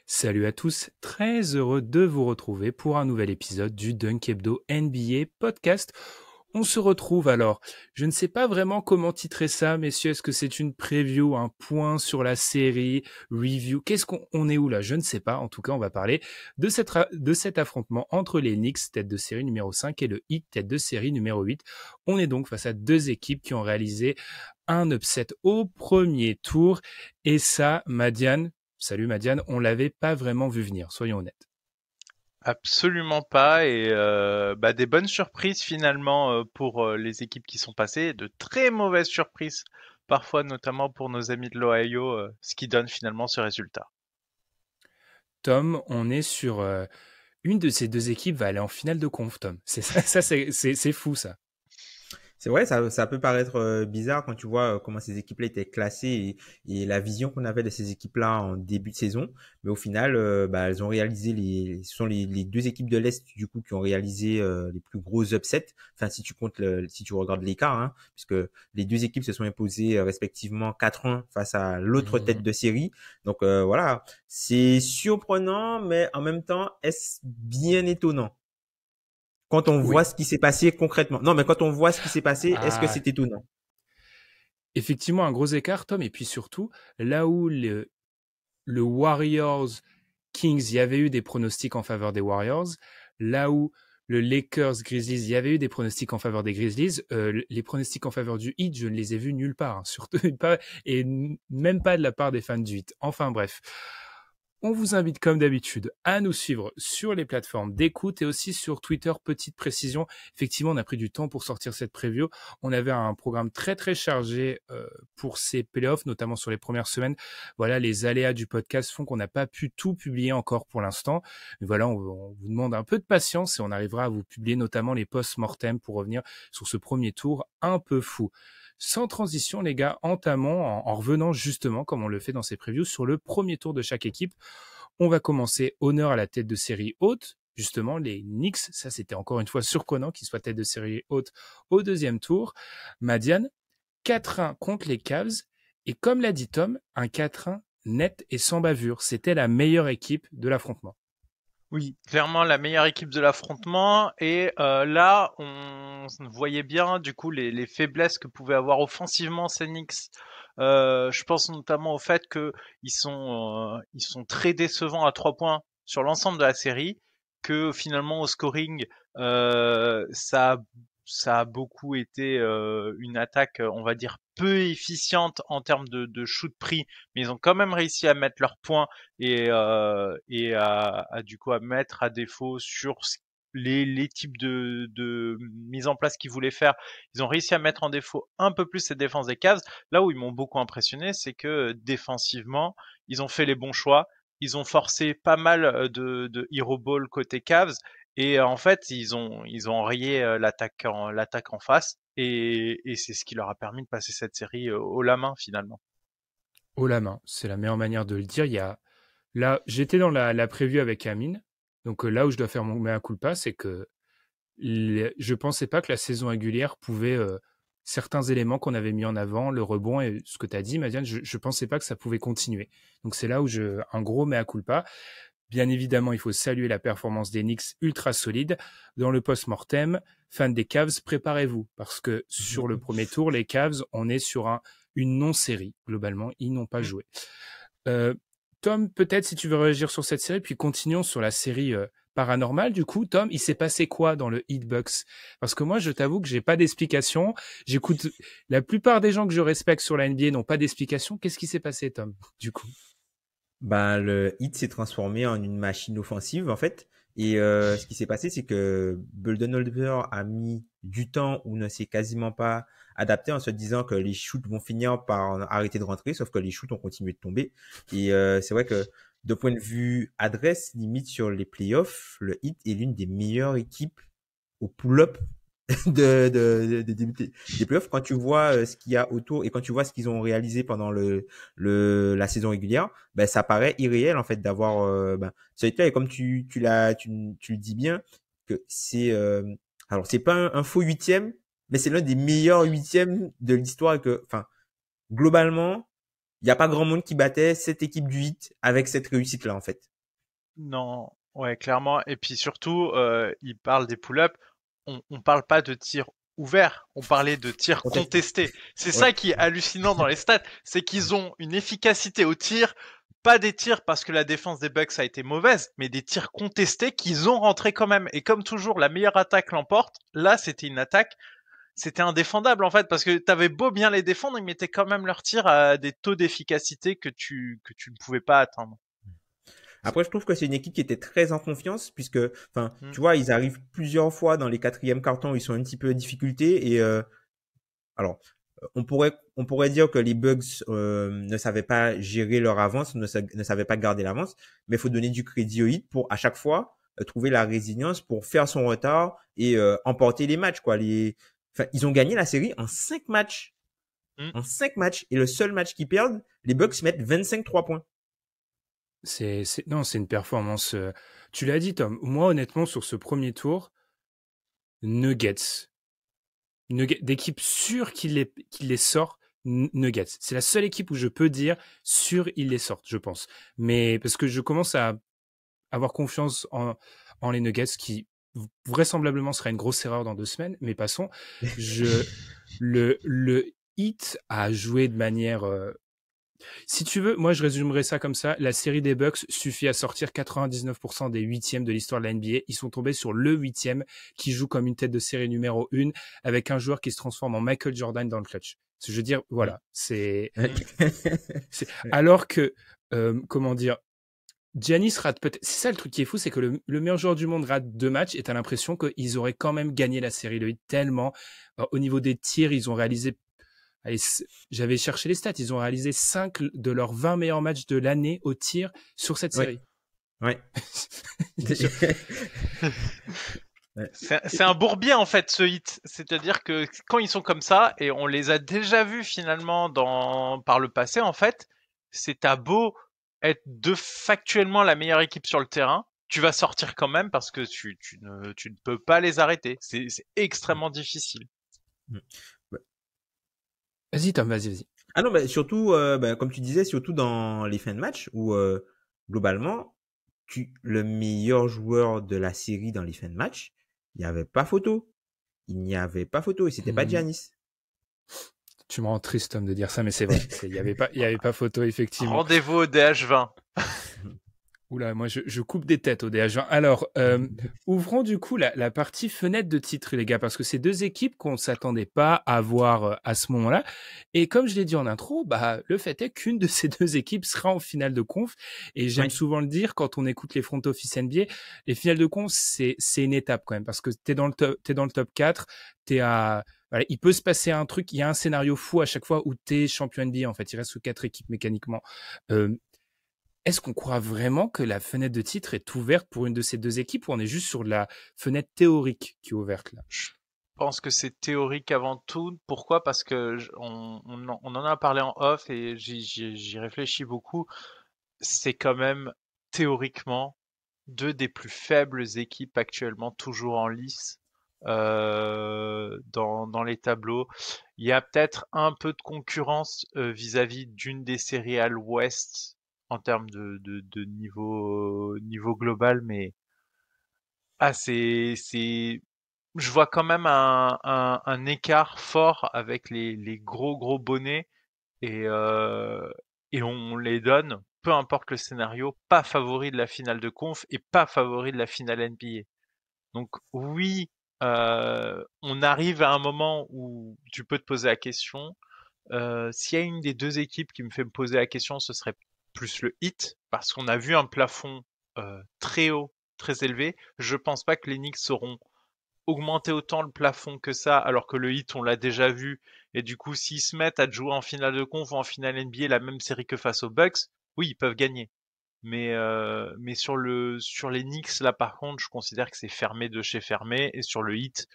Salut à tous, très heureux de vous retrouver pour un nouvel épisode du Dunk Hebdo NBA podcast. On se retrouve alors, je ne sais pas vraiment comment titrer ça, messieurs, est-ce que c'est une preview, un point sur la série, review, qu'est-ce qu'on est où là? Je ne sais pas, en tout cas on va parler de cet affrontement entre les Knicks, tête de série numéro 5, et le Heat, tête de série numéro 8. On est donc face à deux équipes qui ont réalisé un upset au premier tour, et ça, Madiane, salut Madiane, on l'avait pas vraiment vu venir, soyons honnêtes. Absolument pas et des bonnes surprises finalement pour les équipes qui sont passées, de très mauvaises surprises parfois notamment pour nos amis de l'Ohio, ce qui donne finalement ce résultat. Tom, on est sur une de ces deux équipes va aller en finale de conf, Tom. C'est ça, c'est fou ça. C'est vrai, ça peut paraître bizarre quand tu vois comment ces équipes-là étaient classées et la vision qu'on avait de ces équipes-là en début de saison. Mais au final, elles ont réalisé ce sont les deux équipes de l'Est du coup qui ont réalisé les plus gros upsets. Enfin, si tu regardes l'écart, hein, puisque les deux équipes se sont imposées respectivement 4-1 face à l'autre tête de série. Donc voilà, c'est surprenant, mais en même temps, est-ce bien étonnant? Quand on Oui. voit ce qui s'est passé concrètement. Non, mais quand on voit ce qui s'est passé, est-ce que Ah, c'est étonnant? effectivement, un gros écart, Tom. Et puis surtout, là où le Warriors Kings, il y avait eu des pronostics en faveur des Warriors, là où le Lakers Grizzlies, il y avait eu des pronostics en faveur des Grizzlies, les pronostics en faveur du Heat, je ne les ai vus nulle part, hein, surtout pas, et même pas de la part des fans du Heat. Enfin bref. On vous invite comme d'habitude à nous suivre sur les plateformes d'écoute et aussi sur Twitter. Petite précision, effectivement, on a pris du temps pour sortir cette preview. On avait un programme très très chargé pour ces playoffs, notamment sur les premières semaines. Voilà, les aléas du podcast font qu'on n'a pas pu tout publier encore pour l'instant. Mais voilà, on vous demande un peu de patience et on arrivera à vous publier notamment les post-mortem pour revenir sur ce premier tour un peu fou. Sans transition, les gars, entamons en revenant justement, comme on le fait dans ces previews, sur le premier tour de chaque équipe. On va commencer honneur à la tête de série haute, justement les Knicks. Ça, c'était encore une fois surprenant qu'ils soient tête de série haute au deuxième tour. Madiane, 4-1 contre les Cavs. Et comme l'a dit Tom, un 4-1 net et sans bavure. C'était la meilleure équipe de l'affrontement. Oui, clairement la meilleure équipe de l'affrontement et là on voyait bien du coup les faiblesses que pouvaient avoir offensivement ces Knicks. Je pense notamment au fait que ils sont très décevants à 3 points sur l'ensemble de la série, que finalement au scoring euh, ça a, ça a beaucoup été une attaque on va dire peu efficiente en termes de shoot pris, mais ils ont quand même réussi à mettre leurs points et à du coup à mettre à défaut sur les types de mise en place qu'ils voulaient faire. Ils ont réussi à mettre en défaut un peu plus cette défense des Cavs. Là où ils m'ont beaucoup impressionné, c'est que défensivement, ils ont fait les bons choix. Ils ont forcé pas mal de hero ball côté Cavs et en fait ils ont enrayé l'attaque en face et c'est ce qui leur a permis de passer cette série haut la main finalement. Haut la main, c'est la meilleure manière de le dire. Il y a là, j'étais dans la preview avec Amine. Donc là où je dois faire mon mea culpa, c'est que je pensais pas que la saison régulière pouvait certains éléments qu'on avait mis en avant, le rebond et ce que tu as dit, Madiane, je pensais pas que ça pouvait continuer. Donc c'est là où un gros mea culpa. Bien évidemment, il faut saluer la performance des Knicks ultra solide. Dans le post-mortem, fans des Cavs, préparez-vous parce que sur le premier tour, les Cavs, on est sur une non-série. Globalement, ils n'ont pas joué. Euh, Tom, peut-être si tu veux réagir sur cette série, puis continuons sur la série paranormale. Du coup, Tom, il s'est passé quoi dans le Hitbox? Parce que moi, je t'avoue que j'ai pas d'explication. J'écoute la plupart des gens que je respecte sur la NBA n'ont pas d'explication. Qu'est-ce qui s'est passé, Tom, du coup? Le Heat s'est transformé en une machine offensive en fait. Et ce qui s'est passé, c'est que Budenholzer a mis du temps ou ne s'est quasiment pas adapté en se disant que les shoots vont finir par arrêter de rentrer, sauf que les shoots ont continué de tomber. Et c'est vrai que de point de vue adresse, limite sur les playoffs, le Heat est l'une des meilleures équipes au pull-up de débuter des playoffs. Quand tu vois ce qu'il y a autour et quand tu vois ce qu'ils ont réalisé pendant la saison régulière, ben ça paraît irréel en fait d'avoir ce hit-là. Et comme tu le dis bien que c'est alors c'est pas un faux huitième, mais c'est l'un des meilleurs huitièmes de l'histoire. Et que enfin globalement il y a pas grand monde qui battait cette équipe du Heat avec cette réussite là en fait. Non, ouais, clairement. Et puis surtout, il parle des pull-ups. On parle pas de tir ouvert, on parlait de tir Contesté. contesté. C'est Ouais. ça qui est hallucinant dans les stats, c'est qu'ils ont une efficacité au tir, pas des tirs parce que la défense des Bucks a été mauvaise, mais des tirs contestés qu'ils ont rentrés quand même. Et comme toujours, la meilleure attaque l'emporte. Là, c'était une attaque, c'était indéfendable en fait, parce que t'avais beau bien les défendre, ils mettaient quand même leurs tirs à des taux d'efficacité que tu ne pouvais pas atteindre. Après, je trouve que c'est une équipe qui était très en confiance puisque, enfin, Mm. tu vois, ils arrivent plusieurs fois dans les quatrièmes cartons, ils sont un petit peu en difficulté et alors, on pourrait dire que les Bugs ne savaient pas gérer leur avance, ne savaient pas garder l'avance, mais il faut donner du crédit au Heat pour à chaque fois trouver la résilience pour faire son retard et emporter les matchs quoi. Enfin, ils ont gagné la série en 5 matchs, Mm. et le seul match qu'ils perdent, les Bucks mettent 25-3 points. Non, c'est une performance. Tu l'as dit, Tom. Moi, honnêtement, sur ce premier tour, Nuggets, d'équipe sûre qu'il les sort, Nuggets. C'est la seule équipe où je peux dire sûr ils les sortent, je pense. Mais parce que je commence à avoir confiance en les Nuggets, qui vraisemblablement sera une grosse erreur dans 2 semaines. Mais passons. Le Heat a joué de manière si tu veux, moi je résumerais ça comme ça. La série des Bucks suffit à sortir 99% des huitièmes de l'histoire de la NBA. Ils sont tombés sur le huitième qui joue comme une tête de série numéro 1 avec un joueur qui se transforme en Michael Jordan dans le clutch. Je veux dire, voilà, c'est alors que, comment dire, Giannis rate peut-être. C'est ça le truc qui est fou, c'est que le meilleur joueur du monde rate 2 matchs et t'as l'impression qu'ils auraient quand même gagné la série. Le Heat tellement. Au niveau des tirs, ils ont réalisé. Allez, j'avais cherché les stats. Ils ont réalisé 5 de leurs 20 meilleurs matchs de l'année au tir sur cette Ouais, série. ouais. Ouais. C'est un bourbier en fait ce hit, c'est-à-dire que quand ils sont comme ça et on les a déjà vus finalement par le passé en fait, c'est à beau être factuellement la meilleure équipe sur le terrain, tu vas sortir quand même parce que tu ne peux pas les arrêter. C'est extrêmement difficile. Vas-y, Tom, vas-y. Ah non, bah, surtout, comme tu disais, surtout dans les fins de match où globalement, le meilleur joueur de la série dans les fins de match, il n'y avait pas photo. Il n'y avait pas photo et c'était pas Giannis. Tu me rends triste, Tom, de dire ça, mais c'est vrai. Il y avait pas photo, effectivement. Rendez-vous au DH20. Oula, moi je coupe des têtes au DH20. Alors, ouvrons du coup la partie fenêtre de titre, les gars, parce que c'est deux équipes qu'on ne s'attendait pas à voir à ce moment-là. Et comme je l'ai dit en intro, bah, le fait est qu'une de ces deux équipes sera en finale de conf. Et j'aime souvent le dire quand on écoute les front office NBA, les finales de conf, c'est une étape quand même, parce que t'es dans le top 4, voilà, il peut se passer un truc, il y a un scénario fou à chaque fois où t'es champion NBA, en fait. Il reste que 4 équipes mécaniquement. Est-ce qu'on croit vraiment que la fenêtre de titre est ouverte pour une de ces deux équipes ou on est juste sur la fenêtre théorique qui est ouverte là? Je pense que c'est théorique avant tout. Pourquoi? Parce que on en a parlé en off et j'y réfléchis beaucoup. C'est quand même théoriquement deux des plus faibles équipes actuellement toujours en lice dans les tableaux. Il y a peut-être un peu de concurrence vis-à-vis d'une des séries à l'ouest en termes de niveau global, mais je vois quand même un écart fort avec les gros bonnets et et on les donne, peu importe le scénario, pas favori de la finale de conf et pas favori de la finale NBA. Donc oui, on arrive à un moment où tu peux te poser la question. S'il y a une des deux équipes qui me fait me poser la question, ce serait plus le Heat, parce qu'on a vu un plafond très haut, très élevé. Je pense pas que les Knicks sauront augmenter autant le plafond que ça, alors que le Heat, on l'a déjà vu. Et du coup, s'ils se mettent à jouer en finale de conf ou en finale NBA la même série que face aux Bucks, oui, ils peuvent gagner. Mais sur les Knicks, là, par contre, je considère que c'est fermé de chez fermé. Et sur le Heat,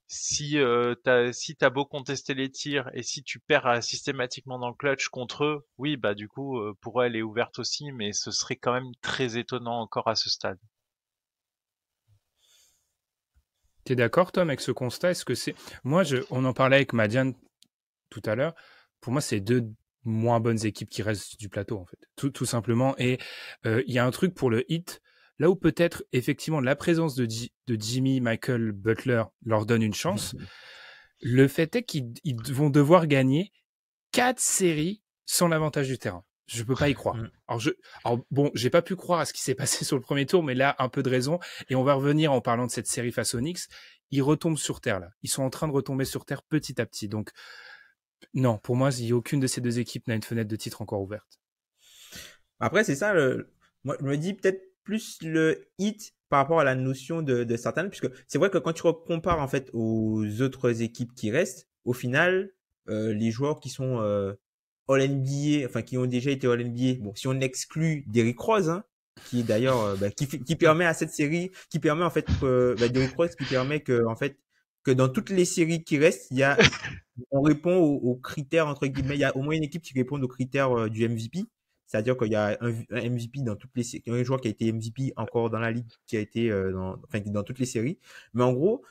si t'as beau contester les tirs et si tu perds systématiquement dans le clutch contre eux, oui, bah du coup, pour eux, elle est ouverte aussi, mais ce serait quand même très étonnant encore à ce stade. T'es d'accord, Tom, avec ce constat? Est-ce que c'est. Moi, on en parlait avec Madiane tout à l'heure. Pour moi, c'est deux moins bonnes équipes qui restent du plateau, en fait. Tout simplement. Et il y a un truc pour le Heat, là où peut-être, effectivement, la présence de Jimmy, Michael, Butler leur donne une chance. Le fait est qu'ils vont devoir gagner 4 séries sans l'avantage du terrain. Je peux pas y croire. Alors bon, j'ai pas pu croire à ce qui s'est passé sur le premier tour, mais là, un peu de raison. Et on va revenir en parlant de cette série face aux Knicks. Ils retombent sur terre, là. Ils sont en train de retomber sur terre petit à petit. Donc, non, pour moi, aucune de ces deux équipes n'a une fenêtre de titre encore ouverte. Après, c'est ça, moi, je me dis peut-être plus le Heat par rapport à la notion de certaines, puisque c'est vrai que quand tu compares, en fait, aux autres équipes qui restent, au final, les joueurs qui sont, All-NBA, enfin, qui ont déjà été All-NBA, bon, si on exclut Derrick Rose, hein, qui est d'ailleurs, qui permet à cette série, qui permet, en fait, Derrick Rose, qui permet que, en fait, que dans toutes les séries qui restent, on répond aux critères, entre guillemets, il y a au moins une équipe qui répond aux critères du MVP. C'est-à-dire qu'il y a un MVP dans toutes les séries, un joueur qui a été MVP encore dans la ligue, qui a été dans toutes les séries. Mais en gros,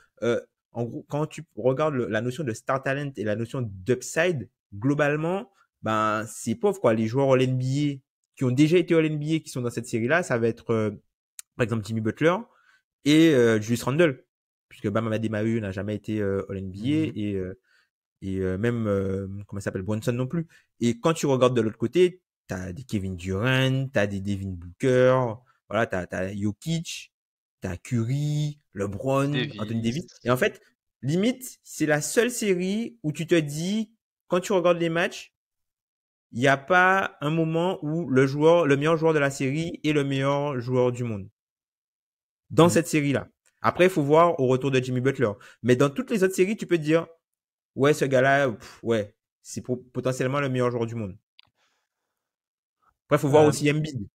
quand tu regardes la notion de star talent et la notion d'upside, globalement, ben c'est pauvre quoi. Les joueurs All-NBA qui ont déjà été All-NBA qui sont dans cette série-là, ça va être par exemple Jimmy Butler et Julius Randle, puisque Bam Adebayo n'a jamais été All-NBA et même comment ça s'appelle, Brunson non plus. Et quand tu regardes de l'autre côté, t'as des Kevin Durant, t'as des Devin Booker, voilà, t'as Jokic, t'as Curry, LeBron, Anthony Davis. Et en fait, limite, c'est la seule série où tu te dis, quand tu regardes les matchs, il n'y a pas un moment où le meilleur joueur de la série est le meilleur joueur du monde. Dans cette série-là. Après, il faut voir au retour de Jimmy Butler. Mais dans toutes les autres séries, tu peux te dire, ouais, ce gars-là, ouais, c'est potentiellement le meilleur joueur du monde. Après, il faut voir aussi Embiid.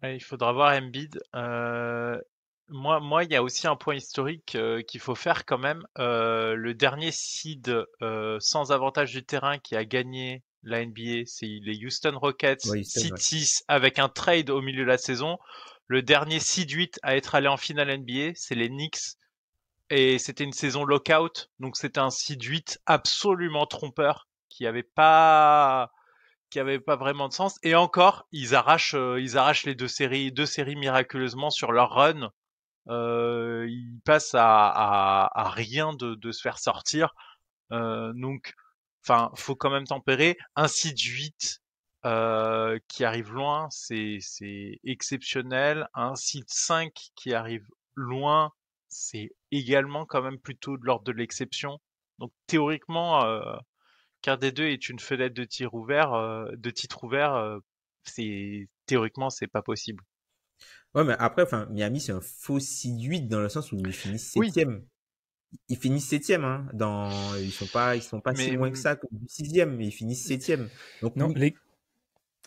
Il faudra voir Embiid. Moi, il y a aussi un point historique qu'il faut faire quand même. Le dernier seed sans avantage du terrain qui a gagné la NBA, c'est les Houston Rockets, seed 6 avec un trade au milieu de la saison. Le dernier seed 8 à être allé en finale NBA, c'est les Knicks. Et c'était une saison lockout, donc c'était un seed 8 absolument trompeur qui avait pas vraiment de sens. Et encore, ils arrachent les deux séries miraculeusement sur leur run. Ils passent à rien de se faire sortir. Donc, enfin, faut quand même tempérer. Un seed 8 qui arrive loin, c'est exceptionnel. Un seed 5 qui arrive loin, c'est également quand même plutôt de l'ordre de l'exception. Donc théoriquement, qu'un des deux est une fenêtre de titre ouvert, théoriquement c'est pas possible. Ouais, mais après, enfin, Miami c'est un faux seed 8 dans le sens où ils finissent septième. Ils finissent septième, hein. Ils sont pas si loin que ça du sixième, mais ils finissent septième. Donc non,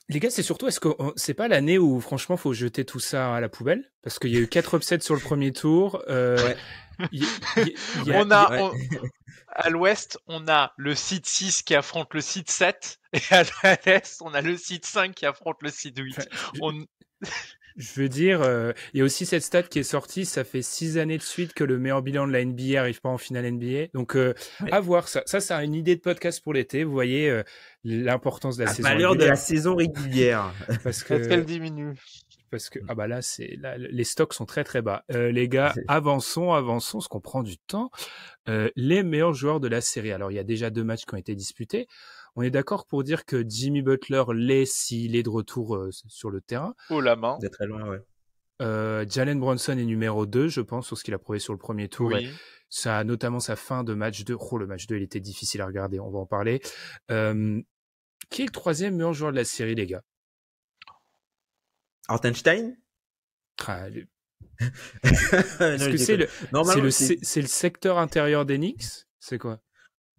les gars, c'est surtout, est-ce que c'est pas l'année où franchement faut jeter tout ça à la poubelle parce qu'il y a eu 4 upsets sur le premier tour. Ouais. À l'ouest, on a le seed 6 qui affronte le seed 7 et à l'est, on a le seed 5 qui affronte le seed 8. Je veux dire, il y a aussi cette stat qui est sortie, ça fait 6 années de suite que le meilleur bilan de la NBA arrive pas en finale NBA. Donc, à voir ça. Ça, c'est une idée de podcast pour l'été. Vous voyez l'importance de la saison régulière. La valeur de la saison régulière. Parce qu'elle diminue. Parce que là, les stocks sont très très bas. Les gars, avançons, parce qu'on prend du temps. Les meilleurs joueurs de la série. Alors, il y a déjà 2 matchs qui ont été disputés. On est d'accord pour dire que Jimmy Butler l'est s'il est de retour sur le terrain. Oh la main. C'est très loin, ouais. Jalen Brunson est numéro 2, je pense, sur ce qu'il a prouvé sur le premier tour. Oui. Et ça a notamment sa fin de match 2. Oh, le match 2, il était difficile à regarder. On va en parler. Qui est le 3e meilleur joueur de la série, les gars? Hartenstein? Est-ce que c'est le secteur intérieur des Knicks? C'est quoi?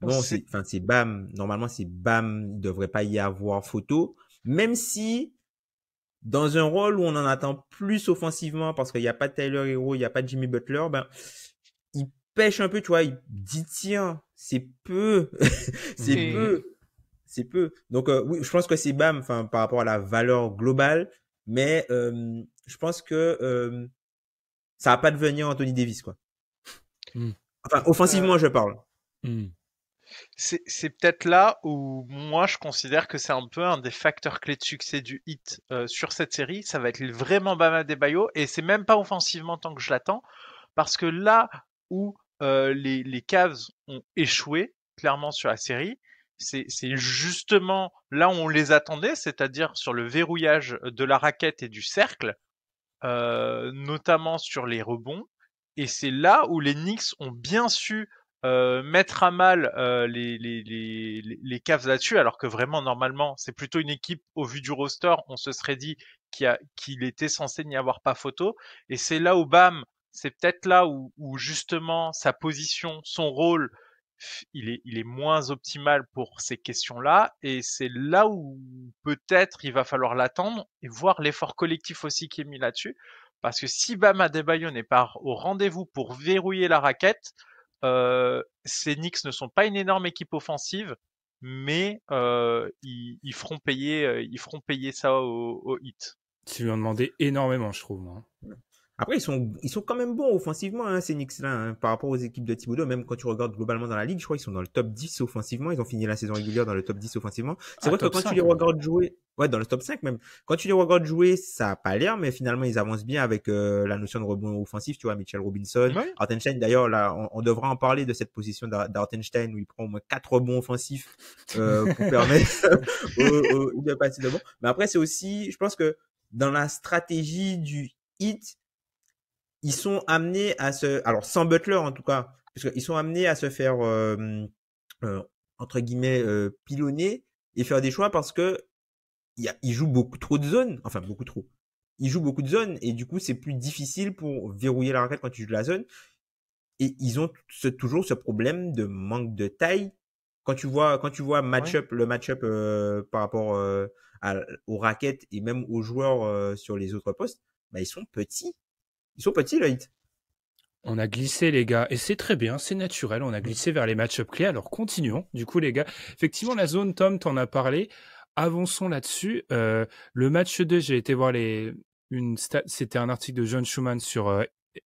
Non, c'est Bam. Normalement, c'est Bam. Il devrait pas y avoir photo. Même si, dans un rôle où on en attend plus offensivement, parce qu'il n'y a pas de Tyler Hero, il n'y a pas de Jimmy Butler, ben, il pêche un peu, tu vois. Il dit, tiens, c'est peu. C'est peu. Donc, oui, je pense que c'est Bam, enfin, par rapport à la valeur globale. Mais, je pense que, ça va pas devenir Anthony Davis, quoi. Enfin, offensivement, je parle. C'est peut-être là où moi je considère que c'est un peu un des facteurs clés de succès du Heat sur cette série. Ça va être vraiment Bam Adebayo et c'est même pas offensivement tant que je l'attends parce que là où les Cavs ont échoué clairement sur la série, c'est justement là où on les attendait, c'est-à-dire sur le verrouillage de la raquette et du cercle, notamment sur les rebonds. Et c'est là où les Knicks ont bien su mettre à mal les Cavs là-dessus, alors que vraiment normalement c'est plutôt une équipe au vu du roster, on se serait dit qu'il était censé n'y avoir pas photo. Et c'est là où Bam, c'est peut-être là où justement sa position, son rôle, il est moins optimal pour ces questions-là. Et c'est là où peut-être il va falloir l'attendre et voir l'effort collectif aussi qui est mis là-dessus. Parce que si Bam Adebayo n'est pas au rendez-vous pour verrouiller la raquette, ces Knicks ne sont pas une énorme équipe offensive, mais ils feront payer ça au Heat. Tu lui en demandais énormément, je trouve, moi. Après, ils sont quand même bons offensivement, hein, ces Knicks-là, hein, par rapport aux équipes de Thibodeau. Même quand tu regardes globalement dans la ligue, je crois qu'ils sont dans le top 10 offensivement. Ils ont fini la saison régulière dans le top 10 offensivement. C'est vrai que Top quand 5, tu les ouais. regardes jouer, ouais, dans le top 5 même, quand tu les regardes jouer, ça a pas l'air, mais finalement, ils avancent bien avec la notion de rebond offensif, tu vois, Mitchell Robinson. Oui. Hartenstein, d'ailleurs, là, on devra en parler de cette position d'Hartenstein où il prend au moins 4 rebonds offensifs pour permettre de passer de bon. Mais après, c'est aussi, je pense que dans la stratégie du Heat, ils sont amenés à alors sans Butler en tout cas, parce qu'ils sont amenés à se faire entre guillemets pilonner et faire des choix parce que ils jouent beaucoup trop de zones, enfin beaucoup trop. Ils jouent beaucoup de zones et du coup c'est plus difficile pour verrouiller la raquette quand tu joues de la zone. Et ils ont toujours ce problème de manque de taille. Quand tu vois le match-up par rapport aux raquettes et même aux joueurs sur les autres postes, bah ils sont petits. Ils sont petits, le Heat. On a glissé, les gars, et c'est très bien, c'est naturel. On a glissé vers les match-up clés. Alors continuons. Du coup, les gars, effectivement, la zone, Tom, t'en as parlé. Avançons là-dessus. Le match 2, j'ai été voir c'était un article de John Schumann sur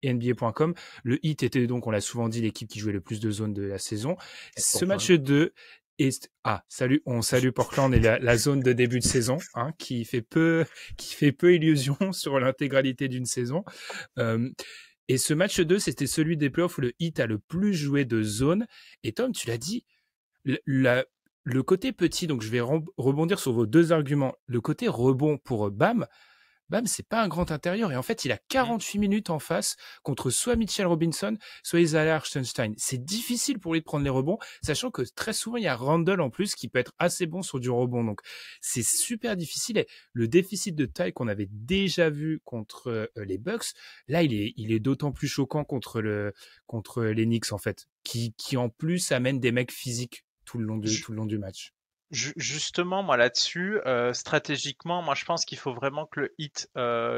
NBA.com. Le Heat était donc, on l'a souvent dit, l'équipe qui jouait le plus de zones de la saison. Ce match 2 salut, on salue Portland et la zone de début de saison, hein, qui fait peu illusion sur l'intégralité d'une saison. Et ce match 2, c'était celui des playoffs où le Heat a le plus joué de zone. Et Tom, tu l'as dit, le côté petit, donc je vais rebondir sur vos deux arguments. Le côté rebond pour Bam, c'est pas un grand intérieur. Et en fait, il a 48 minutes en face contre soit Mitchell Robinson, soit Isaiah Hartenstein. C'est difficile pour lui de prendre les rebonds, sachant que très souvent, il y a Randle en plus qui peut être assez bon sur du rebond. Donc, c'est super difficile. Et le déficit de taille qu'on avait déjà vu contre les Bucks, là, il est d'autant plus choquant contre les Knicks, en fait, qui en plus amènent des mecs physiques tout le long du match. Justement, moi là-dessus, stratégiquement, moi je pense qu'il faut vraiment que le Heat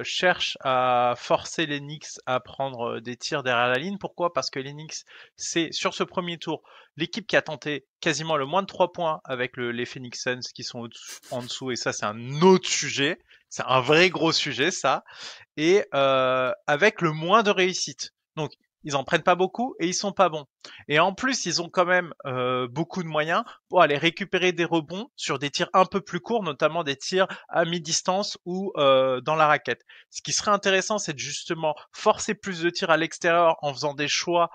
cherche à forcer les Knicks à prendre des tirs derrière la ligne. Pourquoi? Parce que les Knicks, c'est sur ce premier tour l'équipe qui a tenté quasiment le moins de 3 points avec les Phoenix Suns qui sont en dessous, et ça c'est un autre sujet, c'est un vrai gros sujet ça, et avec le moins de réussite. Donc ils en prennent pas beaucoup et ils sont pas bons. Et en plus, ils ont quand même beaucoup de moyens pour aller récupérer des rebonds sur des tirs un peu plus courts, notamment des tirs à mi-distance ou dans la raquette. Ce qui serait intéressant, c'est de justement forcer plus de tirs à l'extérieur en faisant des choix.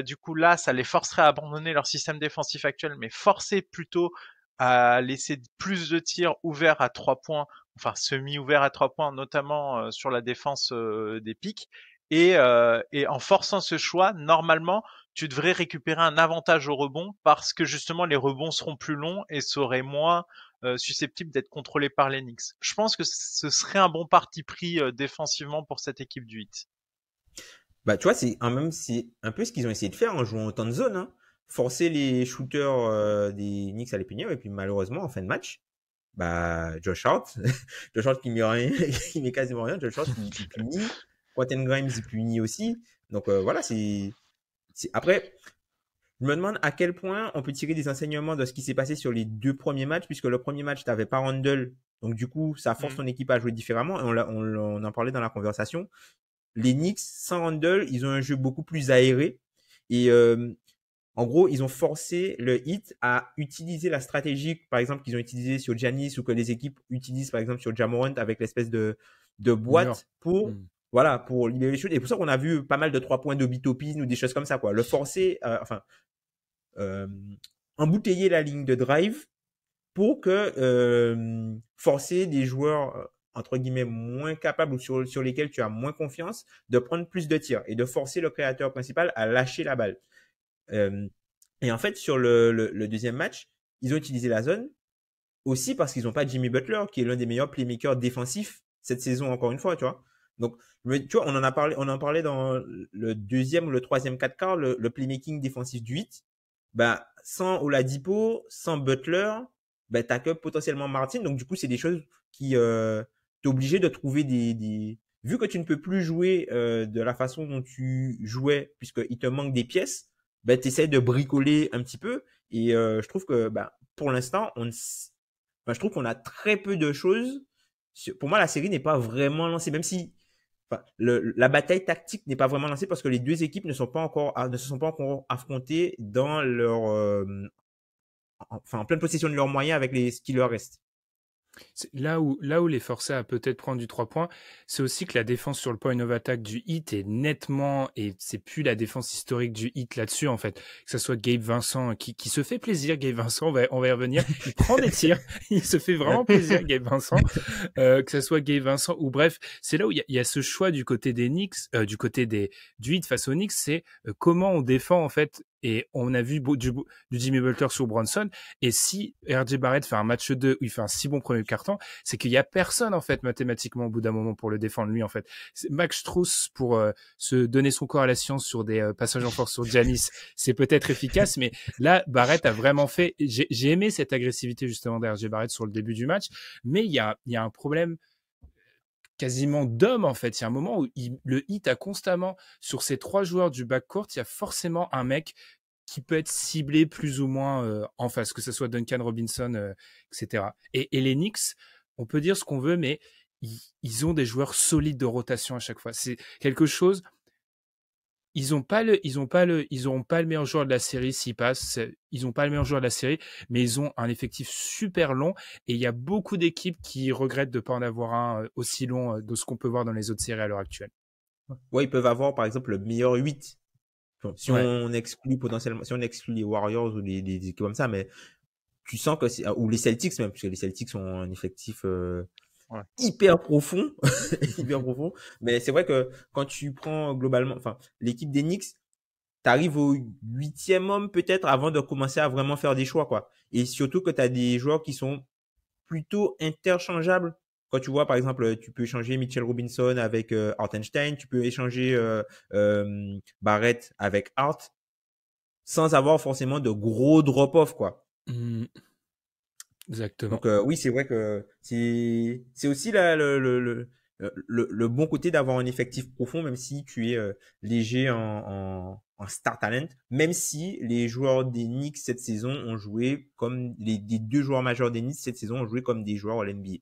Du coup, là, ça les forcerait à abandonner leur système défensif actuel, mais forcer plutôt à laisser plus de tirs ouverts à 3 points, enfin semi-ouverts à 3 points, notamment sur la défense des pics. Et en forçant ce choix, normalement, tu devrais récupérer un avantage au rebond parce que justement les rebonds seront plus longs et seraient moins susceptibles d'être contrôlés par les Knicks. Je pense que ce serait un bon parti pris défensivement pour cette équipe du Heat. Bah, tu vois, c'est un peu ce qu'ils ont essayé de faire en jouant autant de zones, hein. Forcer les shooters des Knicks à les punir, et puis malheureusement, en fin de match, bah, Josh Hart, Josh Hart qui met rien, qui met quasiment rien, Josh Hart il punit, Quentin Grimes il punit aussi. Donc voilà, après, je me demande à quel point on peut tirer des enseignements de ce qui s'est passé sur les 2 premiers matchs, puisque le premier match, t'avais pas Randle, donc du coup, ça force ton équipe à jouer différemment, et on en parlait dans la conversation. Les Knicks, sans Randle, ils ont un jeu beaucoup plus aéré. Et En gros, ils ont forcé le Heat à utiliser la stratégie, par exemple, qu'ils ont utilisée sur Giannis ou que les équipes utilisent, par exemple, sur Ja Morant avec l'espèce de Mur. boîte pour, Hmm. voilà, pour libérer les choses. Et pour ça qu'on a vu pas mal de 3 points d'Obi ou des choses comme ça, quoi. Le forcer, euh, embouteiller la ligne de drive pour que forcer des joueurs entre guillemets moins capables ou sur lesquels tu as moins confiance de prendre plus de tirs et de forcer le créateur principal à lâcher la balle. Euh, et en fait, sur le deuxième match, ils ont utilisé la zone aussi parce qu'ils n'ont pas Jimmy Butler, qui est l'un des meilleurs playmakers défensifs cette saison, encore une fois, tu vois. Donc, tu vois, on en parlait dans le deuxième ou le troisième 4 quarts, le playmaking défensif du 8. Bah, sans Oladipo, sans Butler, bah, t'as que potentiellement Martin. Donc, du coup, c'est des choses qui, t'es obligé de trouver vu que tu ne peux plus jouer, de la façon dont tu jouais, puisqu'il te manque des pièces, bah, t'essaies de bricoler un petit peu. Et, je trouve que, bah, pour l'instant, je trouve qu'on a très peu de choses. Pour moi, la série n'est pas vraiment lancée, même si la bataille tactique n'est pas vraiment lancée parce que les deux équipes ne se sont pas encore affrontées dans en pleine possession de leurs moyens avec ce qui leur reste. Là où les forçait à peut-être prendre du 3 points, c'est aussi que la défense sur le point of attack du Heat est nettement, et c'est plus la défense historique du Heat là-dessus, en fait. Que ce soit Gabe Vincent, qui se fait plaisir, Gabe Vincent, on va y revenir. Il prend des tirs. Il se fait vraiment plaisir, Gabe Vincent. Que ce soit Gabe Vincent, ou bref, c'est là où il y a ce choix du côté des Knicks, du Heat face aux Knicks, c'est comment on défend, en fait. Et on a vu du Jimmy Butler sur Bronson. Et si RJ Barrett fait un match 2 où il fait un si bon premier carton, c'est qu'il y a personne, en fait, mathématiquement, au bout d'un moment, pour le défendre, lui, en fait. Max Strus, pour se donner son corps à la science sur des passages en force sur Giannis, c'est peut-être efficace, mais là, Barrett a vraiment fait... J'ai aimé cette agressivité, justement, d'RJ Barrett sur le début du match, mais il y a un problème quasiment d'homme, en fait. Il y a un moment où le Heat a constamment, sur ces 3 joueurs du backcourt, il y a forcément un mec qui peut être ciblé plus ou moins en face, que ce soit Duncan Robinson, etc. Et les Knicks, on peut dire ce qu'on veut, mais ils ont des joueurs solides de rotation à chaque fois. C'est quelque chose. Ils n'ont pas le meilleur joueur de la série s'ils passent. Ils n'ont pas le meilleur joueur de la série, mais ils ont un effectif super long. Et il y a beaucoup d'équipes qui regrettent de ne pas en avoir un aussi long de ce qu'on peut voir dans les autres séries à l'heure actuelle. Ouais, ils peuvent avoir, par exemple, le meilleur 8. Si Ouais. on exclut potentiellement, si on exclut les Warriors ou des équipes comme ça, mais tu sens que ou les Celtics même, parce que les Celtics ont un effectif Ouais. hyper profond, hyper profond. Mais c'est vrai que quand tu prends globalement, l'équipe des Knicks, t'arrives au 8e homme peut-être avant de commencer à vraiment faire des choix, quoi. Et surtout que t'as des joueurs qui sont plutôt interchangeables. Quand tu vois, par exemple, tu peux échanger Mitchell Robinson avec Hartenstein, tu peux échanger Barrett avec Hart, sans avoir forcément de gros drop-off, quoi. Exactement. Donc oui, c'est vrai que c'est aussi le bon côté d'avoir un effectif profond, même si tu es léger en star talent, même si les joueurs des Knicks cette saison ont joué comme les deux joueurs majeurs des Knicks cette saison ont joué comme des joueurs à l'NBA.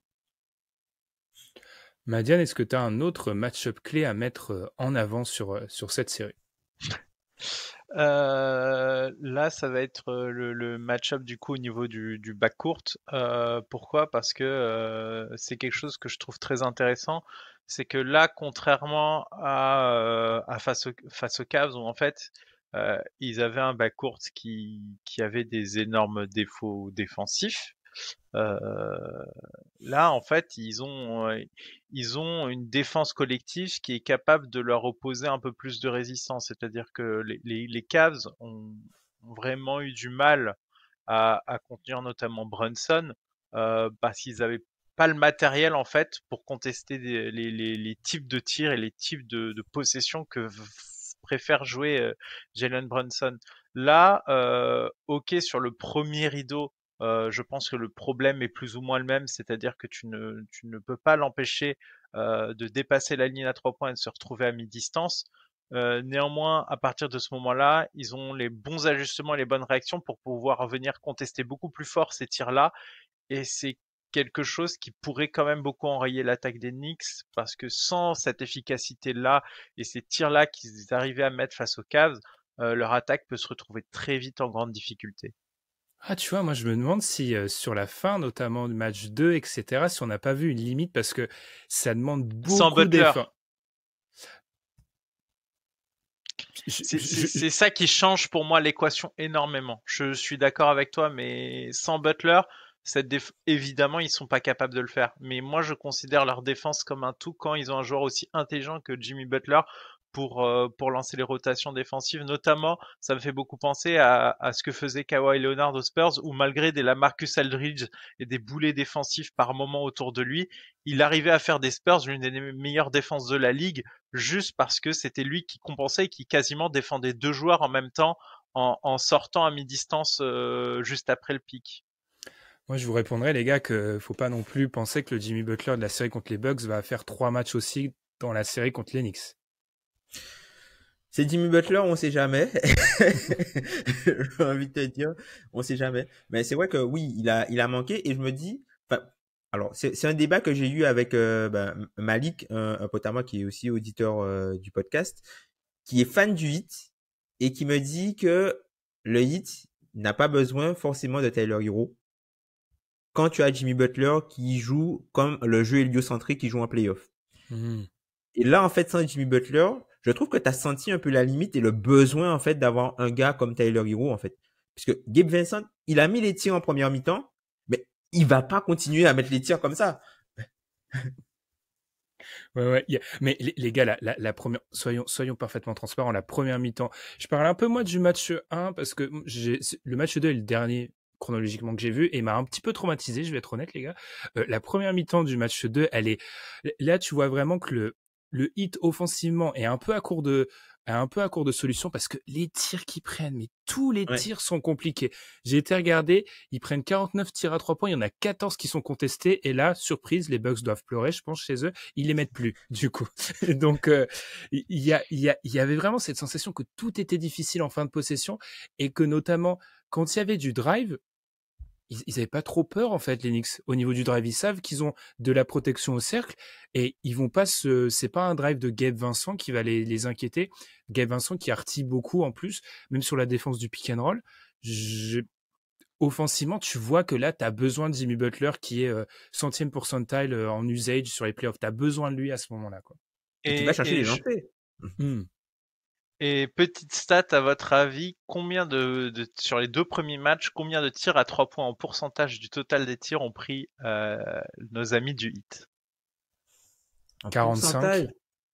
Madiane, est-ce que tu as un autre match-up clé à mettre en avant sur cette série? Là, ça va être le match-up du coup au niveau du backcourt. Pourquoi? Parce que c'est quelque chose que je trouve très intéressant. C'est que là, contrairement à face aux Cavs, où en fait ils avaient un backcourt qui avait des énormes défauts défensifs. Là, en fait, ils ont une défense collective qui est capable de leur opposer un peu plus de résistance. C'est-à-dire que les Cavs ont vraiment eu du mal à contenir notamment Brunson parce qu'ils avaient pas le matériel en fait pour contester les types de tirs et les types de possessions que préfère jouer Jalen Brunson. Là, ok sur le premier rideau, je pense que le problème est plus ou moins le même, c'est-à-dire que tu ne peux pas l'empêcher de dépasser la ligne à 3 points et de se retrouver à mi-distance. Néanmoins, à partir de ce moment-là, ils ont les bons ajustements et les bonnes réactions pour pouvoir venir contester beaucoup plus fort ces tirs-là. Et c'est quelque chose qui pourrait quand même beaucoup enrayer l'attaque des Knicks parce que sans cette efficacité-là et ces tirs-là qu'ils arrivaient à mettre face aux Cavs, leur attaque peut se retrouver très vite en grande difficulté. Ah, tu vois, moi je me demande si sur la fin, notamment du match 2, etc., si on n'a pas vu une limite parce que ça demande Sans beaucoup Butler, d'efforts. c'est ça qui change pour moi l'équation énormément. Je suis d'accord avec toi, mais sans Butler, évidemment, ils sont pas capables de le faire. Mais moi, je considère leur défense comme un tout quand ils ont un joueur aussi intelligent que Jimmy Butler pour lancer les rotations défensives. Notamment, ça me fait beaucoup penser à ce que faisait Kawhi Leonard aux Spurs, où malgré des Lamarcus Aldridge et des boulets défensifs par moment autour de lui, il arrivait à faire des Spurs l'une des meilleures défenses de la ligue, juste parce que c'était lui qui compensait et qui quasiment défendait 2 joueurs en même temps en sortant à mi-distance juste après le pic. Moi, je vous répondrai, les gars, que faut pas non plus penser que le Jimmy Butler de la série contre les Bucks va faire 3 matchs aussi dans la série contre les Knicks. C'est Jimmy Butler, on sait jamais. J'ai envie de te dire, on sait jamais. Mais c'est vrai que oui, il a manqué et je me dis, enfin, alors c'est un débat que j'ai eu avec Malik, un pote à moi qui est aussi auditeur du podcast, qui est fan du Heat et qui me dit que le Heat n'a pas besoin forcément de Tyler Hero quand tu as Jimmy Butler qui joue comme le jeu héliocentrique qui joue en playoff. Mmh. Et là, en fait, sans Jimmy Butler, je trouve que tu as senti un peu la limite et le besoin, en fait, d'avoir un gars comme Tyler Hero, en fait. Puisque Gabe Vincent, il a mis les tirs en première mi-temps, mais il va pas continuer à mettre les tirs comme ça. Ouais. Mais les gars, la première, soyons parfaitement transparents. La première mi-temps, je parle un peu moi du match 1 parce que le match 2 est le dernier chronologiquement que j'ai vu et m'a un petit peu traumatisé, je vais être honnête, les gars. La première mi-temps du match 2, là, tu vois vraiment que le Heat offensivement est un peu à court de solutions parce que les tirs qu'ils prennent, mais tous les Ouais. tirs sont compliqués. J'ai été regarder, ils prennent 49 tirs à 3 points, il y en a 14 qui sont contestés et là, surprise, les Bucks doivent pleurer, je pense, chez eux, ils les mettent plus, du coup. Donc, il y avait vraiment cette sensation que tout était difficile en fin de possession et que notamment, quand il y avait du drive, ils avaient pas trop peur en fait les Knicks au niveau du drive, ils savent qu'ils ont de la protection au cercle et ils vont pas c'est pas un drive de Gabe Vincent qui va les inquiéter. Gabe Vincent qui artille beaucoup en plus, même sur la défense du pick and roll. Offensivement, tu vois que là, tu as besoin de Jimmy Butler qui est centième percentile en usage sur les playoffs. Tu as besoin de lui à ce moment-là, quoi. Et qui va chercher les lancers. Et petite stat, à votre avis, combien sur les 2 premiers matchs, combien de tirs à 3 points en pourcentage du total des tirs ont pris nos amis du Heat? En 45. pourcentage,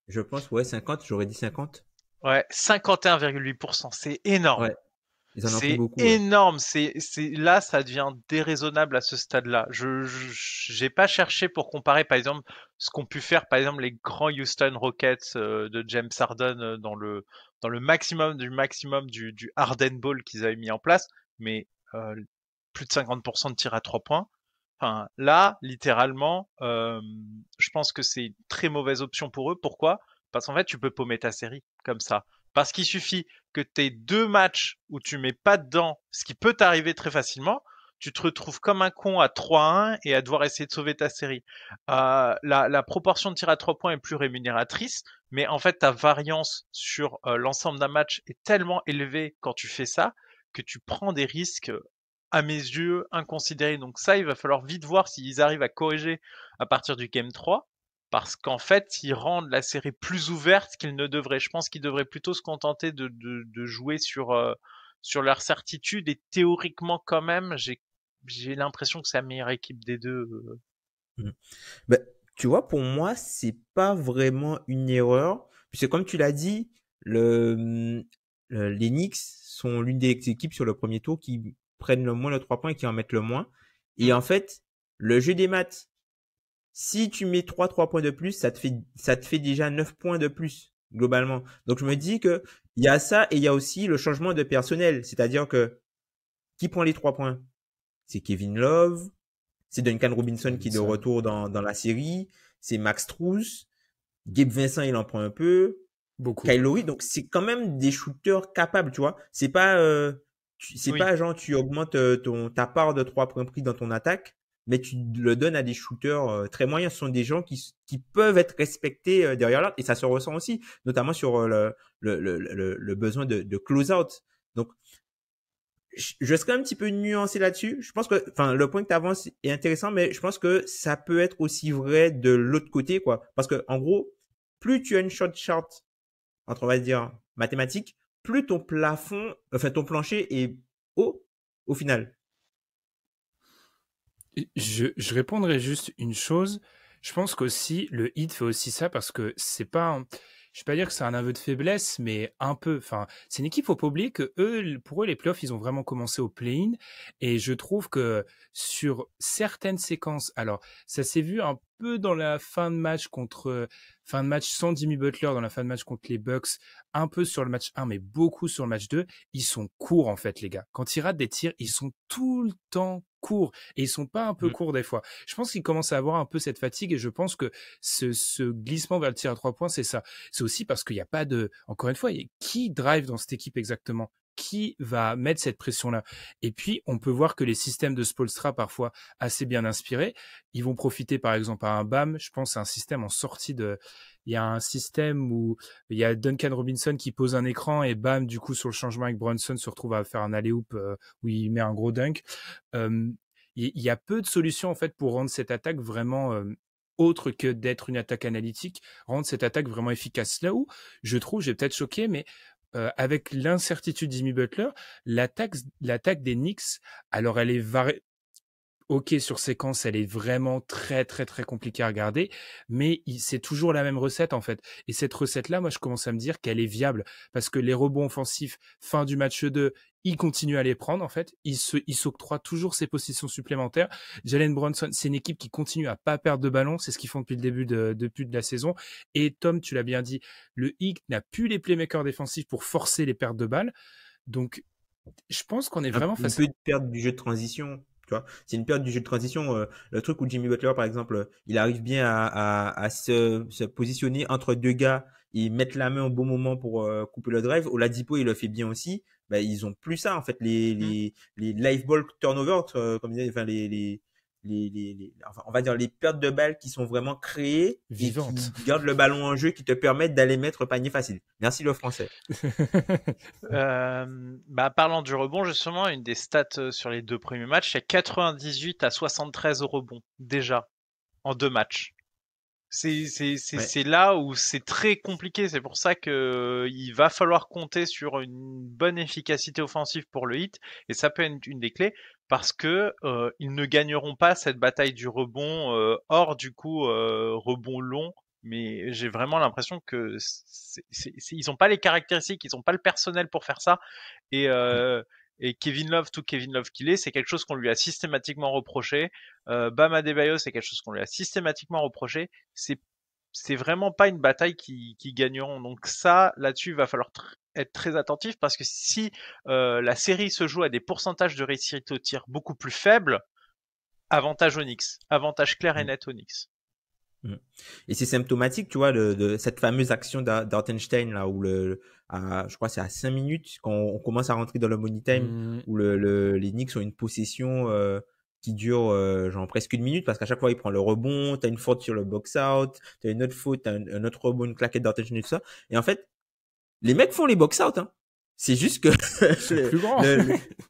je pense, ouais, 50, j'aurais dit 50. Ouais, 51,8%, c'est énorme. Ouais, ils en ont pris C'est beaucoup. Ouais. énorme. Là, ça devient déraisonnable à ce stade-là. J'ai pas cherché pour comparer, par exemple, ce qu'ont pu faire, par exemple, les grands Houston Rockets de James Harden dans le maximum du Harden Ball qu'ils avaient mis en place, mais plus de 50% de tirs à 3 points. Enfin, là, littéralement, je pense que c'est une très mauvaise option pour eux. Pourquoi? Parce qu'en fait, tu peux paumer ta série comme ça. Parce qu'il suffit que tu aies 2 matchs où tu mets pas dedans, ce qui peut t'arriver très facilement, tu te retrouves comme un con à 3-1 et à devoir essayer de sauver ta série. La proportion de tir à 3 points est plus rémunératrice, mais en fait ta variance sur l'ensemble d'un match est tellement élevée quand tu fais ça que tu prends des risques à mes yeux inconsidérés. Donc ça, il va falloir vite voir s'ils arrivent à corriger à partir du Game 3. Parce qu'en fait, ils rendent la série plus ouverte qu'ils ne devraient. Je pense qu'ils devraient plutôt se contenter de jouer sur leur certitude. Et théoriquement, quand même, j'ai l'impression que c'est la meilleure équipe des deux. Ben, tu vois, pour moi, c'est pas vraiment une erreur. Puisque comme tu l'as dit, les Knicks sont l'une des équipes sur le premier tour qui prennent le moins de 3 points et qui en mettent le moins. Et en fait, le jeu des maths, si tu mets 3 points de plus, ça te fait déjà 9 points de plus, globalement. Donc, je me dis que il y a ça et il y a aussi le changement de personnel. C'est-à-dire que, qui prend les 3 points? C'est Kevin Love. C'est Duncan Robinson qui est de retour dans la série. C'est Max Strus. Gabe Vincent, il en prend un peu. Beaucoup. Kyle Lowry. Donc, c'est quand même des shooters capables, tu vois. C'est pas, pas genre tu augmentes ta part de 3 points pris dans ton attaque, mais tu le donnes à des shooters très moyens. Ce sont des gens qui peuvent être respectés derrière l'arc, et ça se ressent aussi, notamment sur le besoin de close-out. Donc, je serais un petit peu nuancé là-dessus. Je pense que, enfin, le point que tu avances est intéressant, mais je pense que ça peut être aussi vrai de l'autre côté, quoi. Parce que, en gros, plus tu as une shot chart, entre, on va dire, mathématiques, plus ton plafond, enfin, ton plancher est haut, au final. Je répondrai juste une chose. Je pense qu'aussi, le Heat fait aussi ça parce que c'est pas, je vais pas dire que c'est un aveu de faiblesse, mais un peu. Enfin, c'est une équipe, faut pas oublier que eux, pour eux, les playoffs, ils ont vraiment commencé au play-in. Et je trouve que sur certaines séquences, alors, ça s'est vu un peu dans la fin de match fin de match sans Jimmy Butler, dans la fin de match contre les Bucks, un peu sur le match 1, mais beaucoup sur le match 2. Ils sont courts, en fait, les gars. Quand ils ratent des tirs, ils sont tout le temps courts. Et ils sont pas un peu courts des fois. Je pense qu'ils commencent à avoir un peu cette fatigue et je pense que ce glissement vers le tir à 3 points, c'est ça. C'est aussi parce qu'il n'y a pas de, encore une fois, qui drive dans cette équipe exactement? Qui va mettre cette pression-là? Et puis, on peut voir que les systèmes de Spoelstra, parfois assez bien inspirés, ils vont profiter par exemple à un BAM. Je pense à un système en sortie de, il y a un système où il y a Duncan Robinson qui pose un écran et bam, du coup, sur le changement avec Brunson, se retrouve à faire un alley-oop où il met un gros dunk. Il y a peu de solutions en fait pour rendre cette attaque vraiment autre que d'être une attaque analytique, rendre cette attaque vraiment efficace. Là où je trouve, j'ai peut-être choqué, mais avec l'incertitude d'Jimmy Butler, l'attaque des Knicks, alors elle est ok, sur séquence, elle est vraiment très, très, très compliquée à regarder, mais c'est toujours la même recette, en fait. Et cette recette-là, moi, je commence à me dire qu'elle est viable, parce que les rebonds offensifs, fin du match 2, il continue à les prendre, en fait. Il s'octroie toujours ses positions supplémentaires. Jalen Brunson, c'est une équipe qui continue à pas perdre de ballon. C'est ce qu'ils font depuis le début depuis de la saison. Et Tom, tu l'as bien dit, le Heat n'a plus les playmakers défensifs pour forcer les pertes de balles. Donc, je pense qu'on est vraiment Une face à... petite perte du jeu de transition, tu vois. C'est une perte du jeu de transition. Le truc où Jimmy Butler, par exemple, il arrive bien à se positionner entre deux gars et mettre la main au bon moment pour couper le drive. Oladipo, il le fait bien aussi. Ben, ils ont plus ça, en fait, les live ball turnovers, comme disait, enfin, enfin, on va dire les pertes de balles qui sont vraiment créées et Vivante. qui gardent le ballon en jeu, qui te permettent d'aller mettre panier facile. Merci le français. Parlant du rebond, justement, une des stats sur les 2 premiers matchs, c'est 98 à 73 au rebond, déjà, en 2 matchs. Ouais. C'est là où c'est très compliqué. C'est pour ça que il va falloir compter sur une bonne efficacité offensive pour le Heat, et ça peut être une des clés parce que ils ne gagneront pas cette bataille du rebond hors du coup rebond long. Mais j'ai vraiment l'impression que ils ont pas les caractéristiques, ils ont pas le personnel pour faire ça. Et et Kevin Love, tout Kevin Love qu'il est, c'est quelque chose qu'on lui a systématiquement reproché. Bam Adebayo, c'est quelque chose qu'on lui a systématiquement reproché. C'est vraiment pas une bataille qui gagneront. Donc ça, là-dessus, il va falloir être très attentif parce que si la série se joue à des pourcentages de réussite au tir beaucoup plus faibles, avantage aux Knicks, avantage clair et net aux Knicks. Et c'est symptomatique, tu vois, de cette fameuse action d'Artenstein, là, où je crois que c'est à 5 minutes, quand on commence à rentrer dans le money time, où les Knicks ont une possession qui dure genre presque 1 minute, parce qu'à chaque fois, il prend le rebond, t'as une faute sur le box-out, t'as une autre faute, t'as un autre rebond, une claquette d'Artenstein et tout ça. Et en fait, les mecs font les box-out, hein. C'est juste que Ils sont plus grands.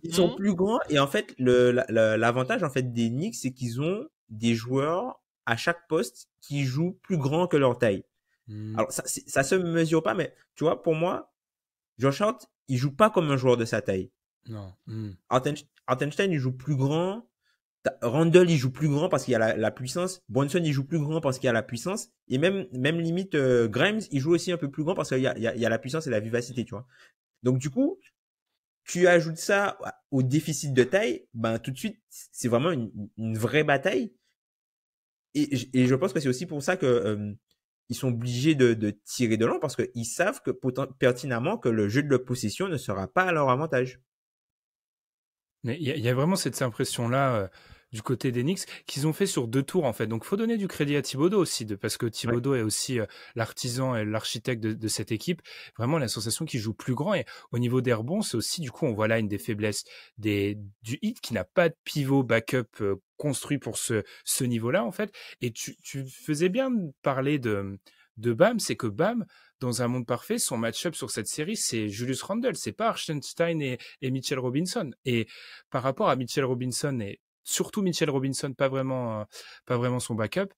ils sont plus grands. Et en fait, l'avantage en fait des Knicks, c'est qu'ils ont des joueurs à chaque poste qui jouent plus grand que leur taille. Alors ça se mesure pas, mais tu vois, pour moi, Josh Hart, il joue pas comme un joueur de sa taille. Non. Hartenstein, il joue plus grand. Randle, il joue plus grand parce qu'il y a la puissance. Brunson, il joue plus grand parce qu'il y a la puissance. Et même limite, Grimes, il joue aussi un peu plus grand parce qu'il y a la puissance et la vivacité, tu vois. Donc du coup, tu ajoutes ça au déficit de taille, ben tout de suite, c'est vraiment une vraie bataille. Et je pense que c'est aussi pour ça que ils sont obligés de tirer de loin parce qu'ils savent que pertinemment que le jeu de la possession ne sera pas à leur avantage. Mais il y a vraiment cette impression-là. du côté des Knicks qu'ils ont fait sur 2 tours en fait. Donc faut donner du crédit à Thibodeau aussi, parce que Thibodeau est aussi l'artisan et l'architecte de cette équipe. Vraiment la sensation qu'il joue plus grand, et au niveau des rebonds, c'est aussi du coup on voit là une des faiblesses du Heat qui n'a pas de pivot backup construit pour ce niveau-là en fait. Et tu faisais bien parler de Bam, c'est que Bam, dans un monde parfait, son match-up sur cette série, c'est Julius Randle, c'est pas Hartenstein et Mitchell Robinson. Et par rapport à Mitchell Robinson, et surtout Mitchell Robinson, pas vraiment son backup,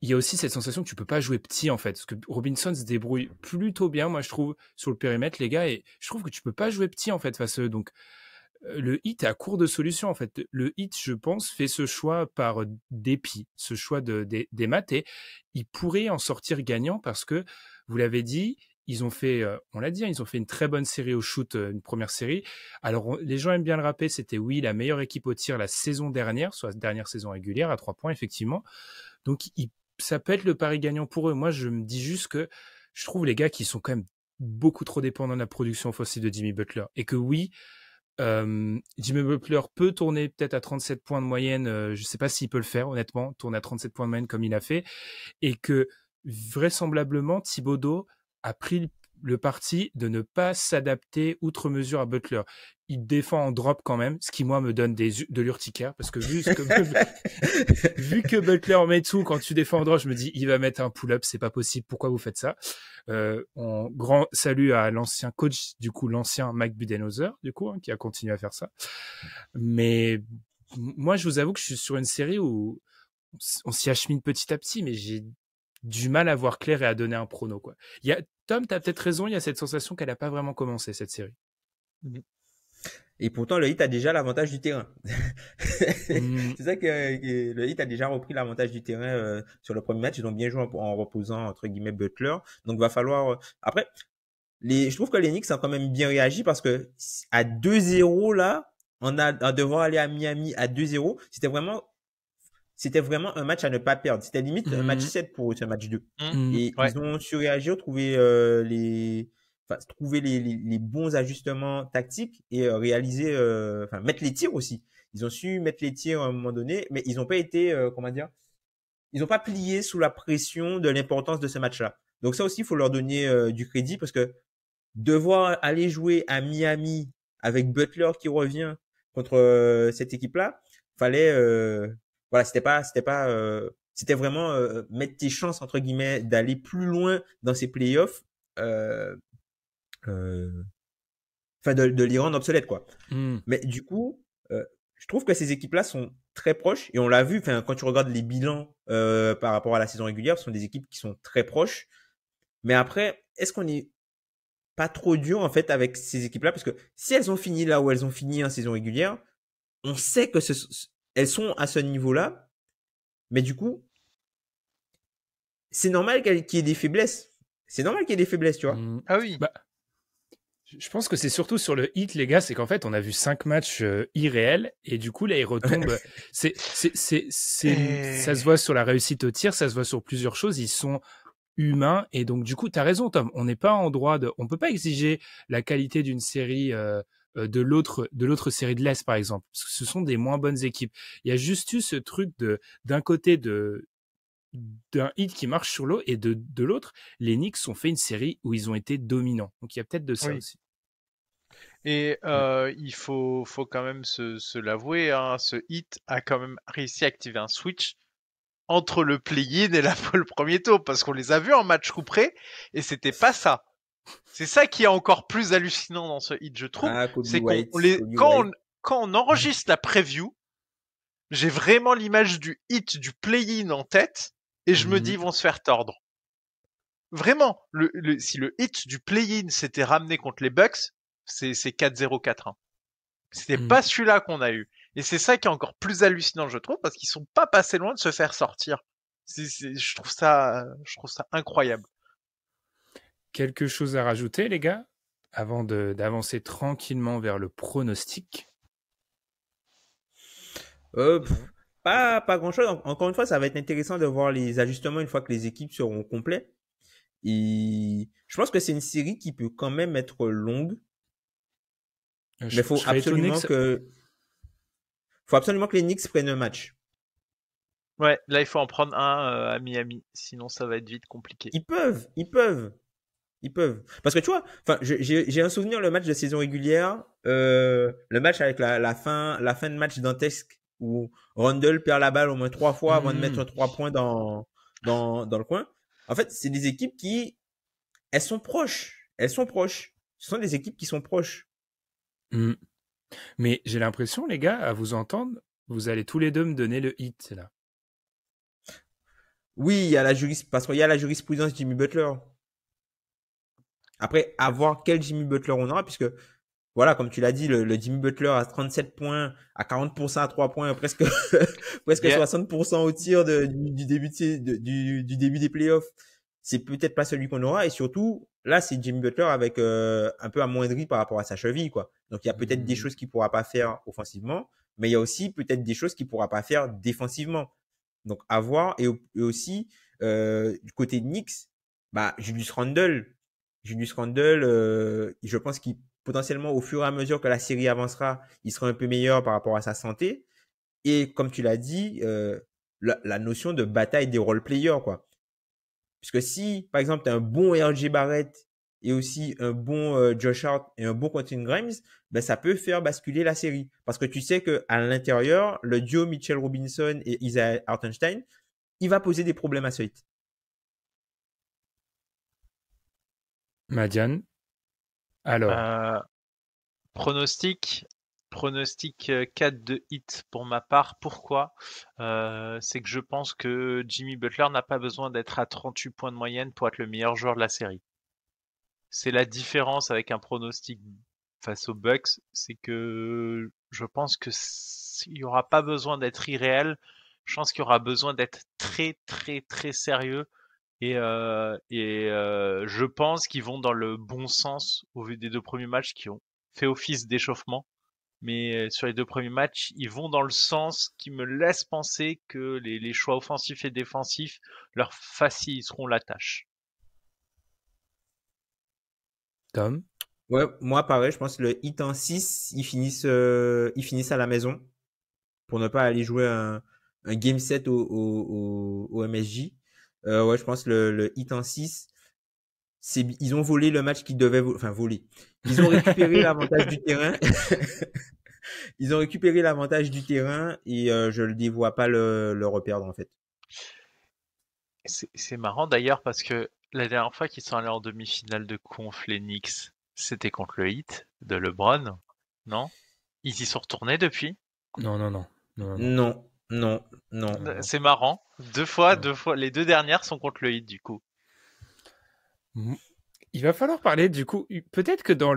il y a aussi cette sensation que tu peux pas jouer petit en fait, parce que Robinson se débrouille plutôt bien, moi je trouve, sur le périmètre, les gars, et je trouve que tu peux pas jouer petit en fait face à eux. Donc le Heat est à court de solutions en fait. Le Heat, je pense, fait ce choix par dépit, ce choix des maths, et il pourrait en sortir gagnant parce que, vous l'avez dit, ils ont fait, on l'a dit, ils ont fait une très bonne série au shoot, une première série. Alors les gens aiment bien le rappeler, c'était oui la meilleure équipe au tir la saison dernière, soit la dernière saison régulière à 3 points effectivement. Donc ça peut être le pari gagnant pour eux. Moi, je me dis juste que je trouve les gars qui sont quand même beaucoup trop dépendants de la production offensive de Jimmy Butler, et que oui, Jimmy Butler peut tourner peut-être à 37 points de moyenne, je sais pas s'il peut le faire honnêtement, tourner à 37 points de moyenne comme il a fait, et que vraisemblablement Thibodeau a pris le parti de ne pas s'adapter outre mesure à Butler. Il défend en drop quand même, ce qui moi me donne de l'urticaire, parce que vu que Butler met tout quand tu défends en drop, je me dis il va mettre un pull-up, c'est pas possible, pourquoi vous faites ça? En grand salut à l'ancien coach, du coup l'ancien Mike Budenholzer, du coup, qui a continué à faire ça. Mais moi je vous avoue que je suis sur une série où on s'y achemine petit à petit, mais j'ai du mal à voir clair et à donner un prono, quoi. Tom, t'as peut-être raison, il y a cette sensation qu'elle n'a pas vraiment commencé, cette série. Et pourtant, le Heat a déjà l'avantage du terrain. C'est ça que le Heat a déjà repris l'avantage du terrain sur le premier match. Ils ont bien joué en reposant, entre guillemets, Butler. Donc, va falloir... Après, je trouve que les Knicks ont quand même bien réagi parce que à 2-0, là, à devoir aller à Miami à 2-0, c'était vraiment un match à ne pas perdre. C'était limite un match 7 pour eux, ce match 2. Et ils ont su réagir, trouver les bons ajustements tactiques et réaliser, mettre les tirs aussi. Ils ont su mettre les tirs à un moment donné, mais ils n'ont pas été, ils n'ont pas plié sous la pression de l'importance de ce match-là. Donc ça aussi, il faut leur donner du crédit parce que devoir aller jouer à Miami avec Butler qui revient contre cette équipe-là, fallait voilà, c'était vraiment mettre tes chances entre guillemets d'aller plus loin dans ces playoffs, de les rendre obsolètes quoi. Mais du coup, je trouve que ces équipes-là sont très proches et on l'a vu. Enfin, quand tu regardes les bilans par rapport à la saison régulière, ce sont des équipes qui sont très proches. Mais après, est-ce qu'on est pas trop dur en fait avec ces équipes-là parce que si elles ont fini là où elles ont fini en saison régulière, on sait que elles sont à ce niveau-là, mais du coup, c'est normal qu'il y ait des faiblesses. C'est normal qu'il y ait des faiblesses, tu vois. Ah oui. Bah, je pense que c'est surtout sur le Heat, les gars, c'est qu'en fait, on a vu 5 matchs irréels et du coup, là, ils retombent. Ça se voit sur la réussite au tir, ça se voit sur plusieurs choses. Ils sont humains et donc, du coup, t'as raison, Tom. On n'est pas en droit on peut pas exiger la qualité d'une série de l'autre série de l'Est, par exemple. Parce que ce sont des moins bonnes équipes. Il y a juste eu ce truc d'un côté d'un Heat qui marche sur l'eau et de l'autre, les Knicks ont fait une série où ils ont été dominants. Donc il y a peut-être de ça aussi. Et il faut quand même se l'avouer, hein, ce Heat a quand même réussi à activer un switch entre le play-in et le premier tour, parce qu'on les a vus en match coup près, et c'était pas ça. C'est ça qui est encore plus hallucinant dans ce Heat, je trouve. C'est quand on enregistre la preview, j'ai vraiment l'image du Heat du play-in en tête, et je me dis, ils vont se faire tordre. Vraiment, si le Heat du play-in s'était ramené contre les Bucks, c'est 4-0, 4-1. C'était pas celui-là qu'on a eu. Et c'est ça qui est encore plus hallucinant, je trouve, parce qu'ils sont pas passés loin de se faire sortir. Je trouve ça incroyable. Quelque chose à rajouter, les gars, avant d'avancer tranquillement vers le pronostic? Pas grand-chose. Encore une fois, ça va être intéressant de voir les ajustements une fois que les équipes seront complètes. Et je pense que c'est une série qui peut quand même être longue. Mais il faut absolument faut absolument que les Knicks prennent un match. Ouais, là il faut en prendre un à Miami, sinon ça va être vite compliqué. Ils peuvent. Parce que tu vois, enfin, j'ai un souvenir le match de saison régulière, le match avec la fin de match dantesque où Rundle perd la balle au moins 3 fois avant de mettre 3 points dans le coin. En fait, c'est des équipes qui, elles sont proches. Ce sont des équipes qui sont proches. Mais j'ai l'impression, les gars, à vous entendre, vous allez tous les deux me donner le hit, là. Oui, parce qu'il y a la jurisprudence Jimmy Butler. Après, à voir quel Jimmy Butler on aura, puisque, voilà, comme tu l'as dit, le Jimmy Butler à 37 points, à 40% à 3 points, presque 60% au tir du début des playoffs. C'est peut-être pas celui qu'on aura, et surtout, là, c'est Jimmy Butler avec un peu amoindri par rapport à sa cheville, quoi. Donc, il y a peut-être des choses qu'il pourra pas faire offensivement, mais il y a aussi peut-être des choses qu'il pourra pas faire défensivement. Donc, à voir. Et aussi, du côté de Knicks, bah, Julius Randle, je pense qu'il potentiellement, au fur et à mesure que la série avancera, il sera un peu meilleur par rapport à sa santé. Et comme tu l'as dit, la notion de bataille des role players, quoi. Puisque si, par exemple, tu as un bon RJ Barrett et aussi un bon Josh Hart et un bon Quentin Grimes, ben ça peut faire basculer la série. Parce que tu sais que à l'intérieur, le duo Mitchell Robinson et Isaiah Hartenstein, il va poser des problèmes à ce hit. Madiane, alors Pronostic 4 de hit pour ma part. Pourquoi? C'est que je pense que Jimmy Butler n'a pas besoin d'être à 38 points de moyenne pour être le meilleur joueur de la série. C'est la différence avec un pronostic face aux Bucks, c'est que je pense que il y aura pas besoin d'être irréel. Je pense qu'il y aura besoin d'être très très très sérieux et je pense qu'ils vont dans le bon sens au vu des 2 premiers matchs qui ont fait office d'échauffement. Mais sur les 2 premiers matchs, ils vont dans le sens qui me laisse penser que les choix offensifs et défensifs leur faciliteront la tâche. Tom? Ouais, moi pareil, je pense que le hit en 6, ils finissent à la maison pour ne pas aller jouer un game set au MSJ. Ouais, je pense le hit en 6, ils ont volé le match qu'ils devaient voler. Ils ont récupéré l'avantage du terrain. Ils ont récupéré l'avantage du terrain et je le dévoie pas le reperdre en fait. C'est marrant d'ailleurs parce que la dernière fois qu'ils sont allés en demi-finale de conf, les Knicks, c'était contre le Heat de LeBron, non? Ils y sont retournés depuis? Non. C'est marrant. Deux fois, les 2 dernières sont contre le Heat du coup. Il va falloir parler du coup, peut-être que dans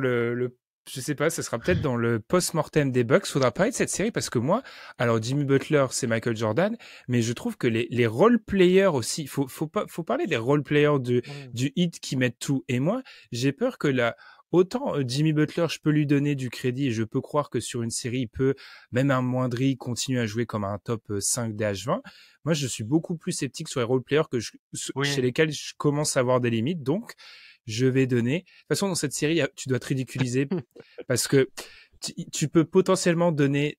je sais pas, ce sera peut-être dans le post-mortem des Bucks, faudra parler de cette série parce que moi, alors Jimmy Butler, c'est Michael Jordan, mais je trouve que les role players aussi, faut parler des role players du Heat qui mettent tout. Et moi, j'ai peur que autant Jimmy Butler, je peux lui donner du crédit et je peux croire que sur une série, il peut, même un moindri, continuer à jouer comme un top 5 DH20. Moi, je suis beaucoup plus sceptique sur les role players chez lesquels je commence à avoir des limites. Donc, je vais donner. De toute façon, dans cette série, tu dois te ridiculiser parce que tu peux potentiellement donner,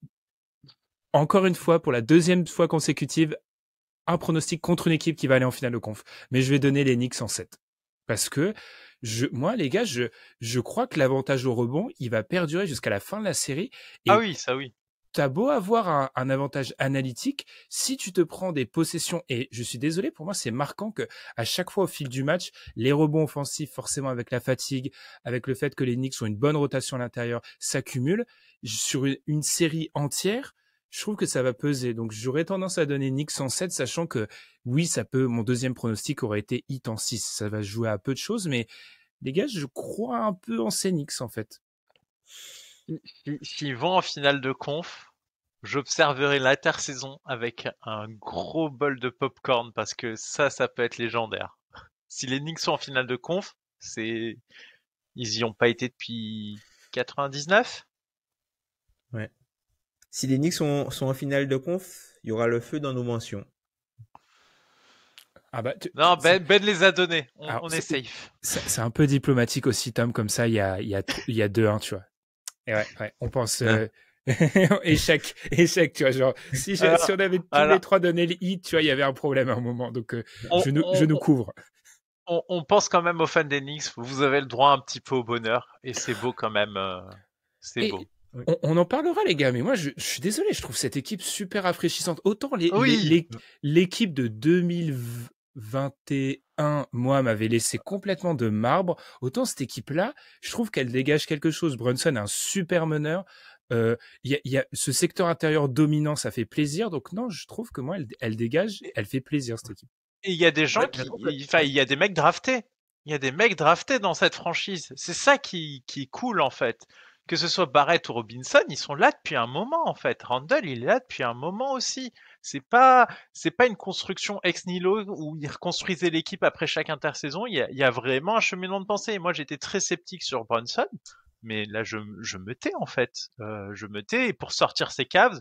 encore une fois, pour la 2e fois consécutive, un pronostic contre une équipe qui va aller en finale de conf. Mais je vais donner les Knicks en 7. Parce que moi, les gars, je crois que l'avantage au rebond, il va perdurer jusqu'à la fin de la série. Et ah oui, ça oui. T'as beau avoir un avantage analytique, si tu te prends des possessions, et je suis désolé, pour moi, c'est marquant que à chaque fois au fil du match, les rebonds offensifs, forcément avec la fatigue, avec le fait que les Knicks ont une bonne rotation à l'intérieur, s'accumulent. Sur une série entière, je trouve que ça va peser. Donc, j'aurais tendance à donner Knicks en 7, sachant que, oui, mon 2e pronostic aurait été Heat en 6. Ça va jouer à peu de choses, mais les gars, je crois un peu en ces Knicks, en fait. S'ils vont en finale de conf, j'observerai l'intersaison avec un gros bol de popcorn parce que ça peut être légendaire. Si les Knicks sont en finale de conf, ils y ont pas été depuis 99. Ouais. Si les Knicks sont en finale de conf, il y aura le feu dans nos mentions. Ah bah, non, Ben les a donnés. On est safe. C'est un peu diplomatique aussi, Tom, comme ça, il y a 2-1, tu vois. Et ouais, on pense. échec, tu vois, genre, si on avait tous les trois donné le hit, tu vois, il y avait un problème à un moment, donc je nous couvre. On pense quand même aux fans des Knicks, vous avez le droit un petit peu au bonheur, et c'est beau quand même, c'est beau. On en parlera, les gars, mais moi, je suis désolé, je trouve cette équipe super rafraîchissante. Autant l'équipe de 2021, moi, m'avait laissé complètement de marbre, autant cette équipe-là, je trouve qu'elle dégage quelque chose. Brunson est un super meneur. Il y a ce secteur intérieur dominant, ça fait plaisir. Donc non, je trouve que moi, elle dégage, elle fait plaisir, cette équipe. Et il y a des gens il y a des mecs draftés. Il y a des mecs draftés dans cette franchise. C'est ça qui est cool, en fait. Que ce soit Barrett ou Robinson, ils sont là depuis un moment, en fait. Randle, il est là depuis un moment aussi. C'est pas une construction ex nihilo où ils reconstruisaient l'équipe après chaque intersaison. Il y a vraiment un cheminement de pensée. Et moi, j'étais très sceptique sur Brunson. Mais là, je me tais, en fait. Je me tais. Et pour sortir ces Cavs,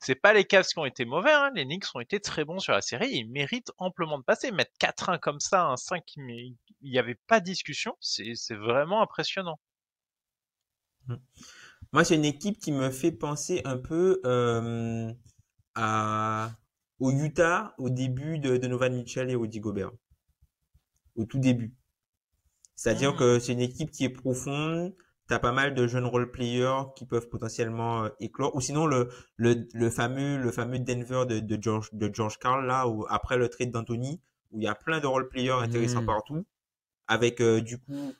c'est pas les Cavs qui ont été mauvais, hein. Les Knicks ont été très bons sur la série et ils méritent amplement de passer. Mettre 4-1 comme ça, un 5, mais il n'y avait pas de discussion, c'est vraiment impressionnant. Moi, c'est une équipe qui me fait penser un peu au Utah au début de Donovan Mitchell et Rudy Gobert. Au tout début. C'est-à-dire que c'est une équipe qui est profonde. T'as pas mal de jeunes role players qui peuvent potentiellement éclore. Ou sinon le fameux Denver de George Karl là, où après le trade d'Anthony, où il y a plein de role players intéressants partout. Avec du coup,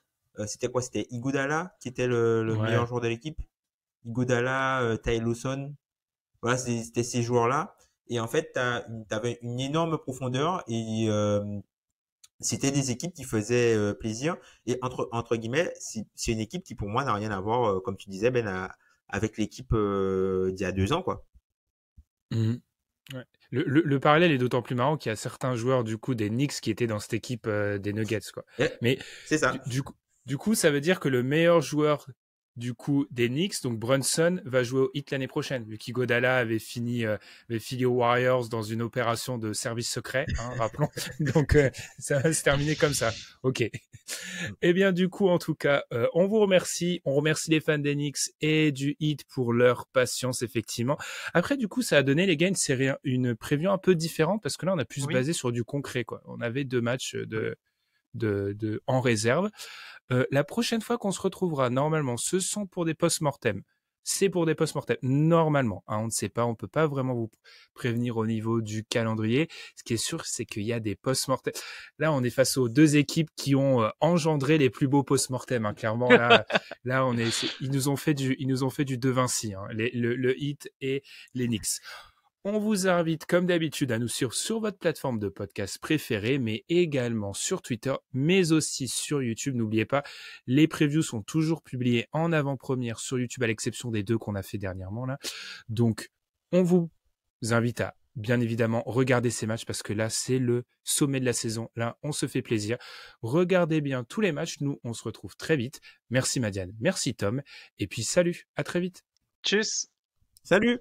c'était quoi? C'était Iguodala qui était le meilleur joueur de l'équipe. Iguodala, Ty Lawson. Voilà, c'était ces joueurs-là. Et en fait, t'avais une énorme profondeur et c'était des équipes qui faisaient plaisir. Et entre guillemets, c'est une équipe qui pour moi n'a rien à voir, comme tu disais, Ben, avec l'équipe d'il y a 2 ans, quoi. Ouais. Le parallèle est d'autant plus marrant qu'il y a certains joueurs du coup des Knicks qui étaient dans cette équipe des Nuggets, quoi. Mais c'est ça. Du coup, ça veut dire que le meilleur joueur du coup des Knicks, donc Brunson, va jouer au Heat l'année prochaine, vu qu'Iguodala avait filé aux Warriors dans une opération de service secret, hein, rappelons. Donc ça va se terminer comme ça. Ok. Eh bien, du coup, en tout cas, on vous remercie. On remercie les fans des Knicks et du Heat pour leur patience, effectivement. Après, du coup, ça a donné, les gars, une preview un peu différente parce que là, on a pu se baser sur du concret, quoi. On avait 2 matchs en réserve. La prochaine fois qu'on se retrouvera, normalement, ce sont pour des post-mortem. C'est pour des post-mortem, normalement. Hein, on ne sait pas, on peut pas vraiment vous prévenir au niveau du calendrier. Ce qui est sûr, c'est qu'il y a des post-mortem. Là, on est face aux 2 équipes qui ont engendré les plus beaux post-mortem. Hein. Clairement, là, ils nous ont fait du De Vinci, hein, le Heat et les Knicks. On vous invite, comme d'habitude, à nous suivre sur votre plateforme de podcast préférée, mais également sur Twitter, mais aussi sur YouTube. N'oubliez pas, les previews sont toujours publiées en avant-première sur YouTube, à l'exception des 2 qu'on a fait dernièrement, là. Donc, on vous invite à, bien évidemment, regarder ces matchs parce que là, c'est le sommet de la saison. Là, on se fait plaisir. Regardez bien tous les matchs. Nous, on se retrouve très vite. Merci Madiane, merci Tom. Et puis, salut, à très vite. Tchuss. Salut.